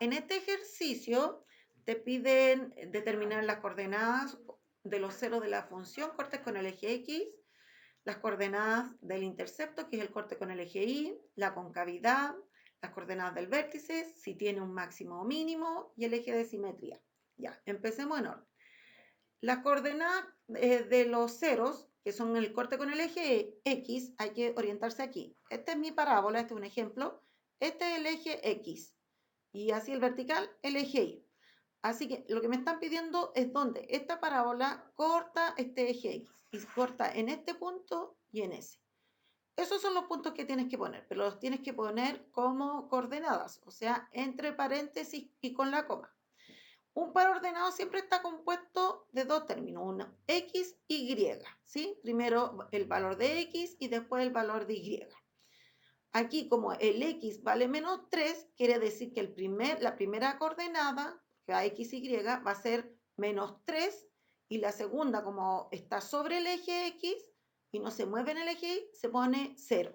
En este ejercicio te piden determinar las coordenadas de los ceros de la función corte con el eje X, las coordenadas del intercepto, que es el corte con el eje Y, la concavidad, las coordenadas del vértice, si tiene un máximo o mínimo, y el eje de simetría. Ya, empecemos en orden. Las coordenadas de los ceros, que son el corte con el eje X, hay que orientarse aquí. Esta es mi parábola, este es un ejemplo. Este es el eje X. Y así el vertical, el eje Y. Así que lo que me están pidiendo es dónde esta parábola corta este eje X. Y corta en este punto y en ese. Esos son los puntos que tienes que poner, pero los tienes que poner como coordenadas, o sea, entre paréntesis y con la coma. Un par ordenado siempre está compuesto de dos términos, uno X y Y, ¿sí? Primero el valor de X y después el valor de Y. Aquí, como el X vale menos 3, quiere decir que la primera coordenada, que va X y, va a ser menos 3, y la segunda, como está sobre el eje X y no se mueve en el eje Y, se pone 0.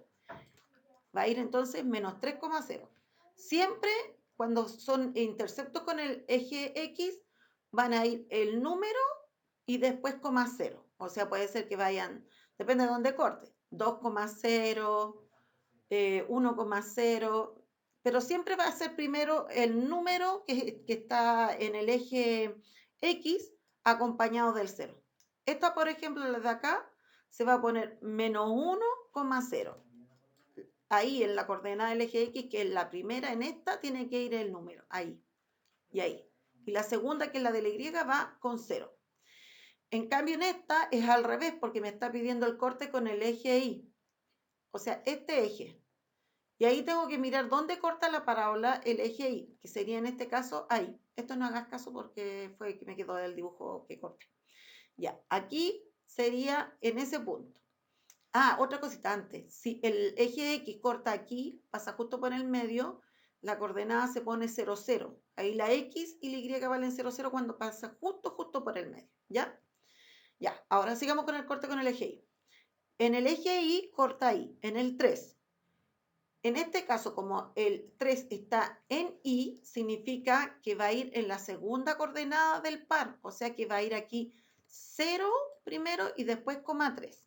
Va a ir entonces menos 3,0. Siempre cuando son interceptos con el eje X, van a ir el número y después coma 0. O sea, puede ser que vayan, depende de dónde corte, 2,0, 1,0, pero siempre va a ser primero el número que está en el eje X acompañado del 0. Esta, por ejemplo, la de acá, se va a poner menos 1,0. Ahí en la coordenada del eje X, que es la primera, en esta tiene que ir el número, ahí y ahí. Y la segunda, que es la de la Y, va con 0. En cambio, en esta es al revés, porque me está pidiendo el corte con el eje Y. O sea, este eje. Y ahí tengo que mirar dónde corta la parábola el eje Y, que sería en este caso ahí. Esto no hagas caso porque fue que me quedó el dibujo que corté. Ya, aquí sería en ese punto. Ah, otra cosita antes. Si el eje X corta aquí, pasa justo por el medio, la coordenada se pone 0, 0. Ahí la X y la Y valen 0, 0 cuando pasa justo por el medio. ¿Ya? Ya, ahora sigamos con el corte con el eje Y. En el eje Y corta ahí, en el 3. En este caso, como el 3 está en Y, significa que va a ir en la segunda coordenada del par, o sea que va a ir aquí 0 primero y después coma 3.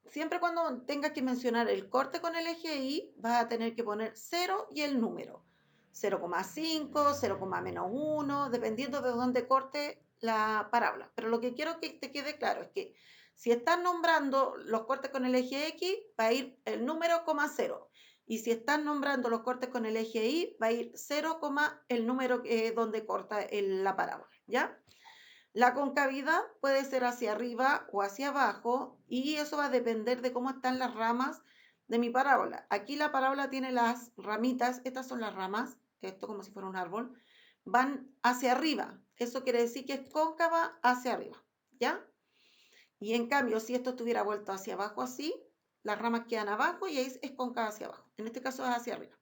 Siempre cuando tengas que mencionar el corte con el eje Y, vas a tener que poner 0 y el número. 0,5, 0, menos 1, dependiendo de dónde corte la parábola. Pero lo que quiero que te quede claro es que si estás nombrando los cortes con el eje X, va a ir el número, 0. Y si estás nombrando los cortes con el eje Y, va a ir 0, el número donde corta la parábola. ¿Ya? La concavidad puede ser hacia arriba o hacia abajo y eso va a depender de cómo están las ramas de mi parábola. Aquí la parábola tiene las ramitas, estas son las ramas, esto como si fuera un árbol, van hacia arriba. Eso quiere decir que es cóncava hacia arriba, ¿ya? Y en cambio, si esto estuviera vuelto hacia abajo así, las ramas quedan abajo y ahí es cóncava hacia abajo. En este caso es hacia arriba.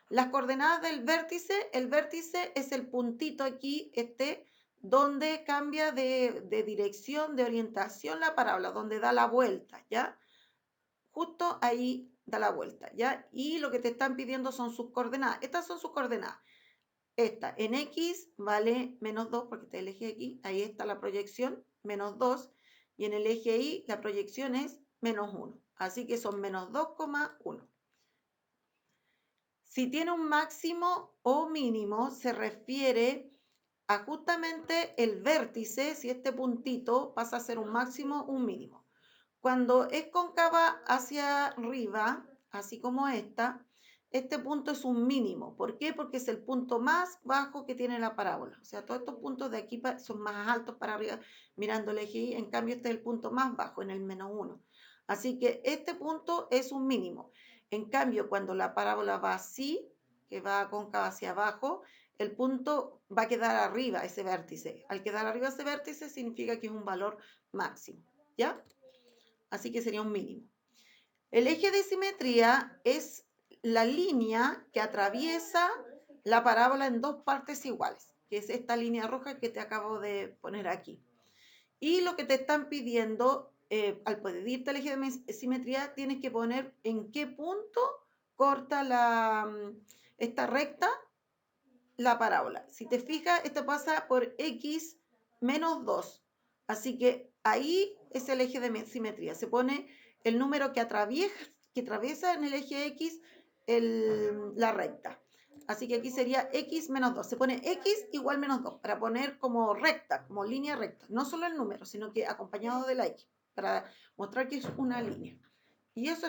Las coordenadas del vértice, el vértice es el puntito aquí, donde cambia de dirección, de orientación la parábola, donde da la vuelta, ¿ya? Justo ahí da la vuelta, ¿ya? Y lo que te están pidiendo son sus coordenadas. Estas son sus coordenadas. Esta en X vale menos 2, porque está el eje X, ahí está la proyección, menos 2, y en el eje Y la proyección es menos 1. Así que son menos 2,1. Si tiene un máximo o mínimo, se refiere a justamente el vértice, si este puntito pasa a ser un máximo o un mínimo. Cuando es cóncava hacia arriba, así como este punto es un mínimo. ¿Por qué? Porque es el punto más bajo que tiene la parábola. O sea, todos estos puntos de aquí son más altos para arriba mirando el eje Y. En cambio, este es el punto más bajo, en el menos 1. Así que este punto es un mínimo. En cambio, cuando la parábola va así, que va cóncava hacia abajo, el punto va a quedar arriba, ese vértice. Al quedar arriba ese vértice significa que es un valor máximo, ¿ya? Así que sería un mínimo. El eje de simetría es la línea que atraviesa la parábola en dos partes iguales, que es esta línea roja que te acabo de poner aquí. Y lo que te están pidiendo, al pedirte el eje de simetría, tienes que poner en qué punto corta esta recta la parábola. Si te fijas, esto pasa por x menos 2. Así que ahí es el eje de simetría. Se pone el número que atraviesa en el eje x la recta. Así que aquí sería x menos 2. Se pone x igual menos 2 para poner como recta, como línea recta. No solo el número, sino que acompañado de la x, para mostrar que es una línea. Y eso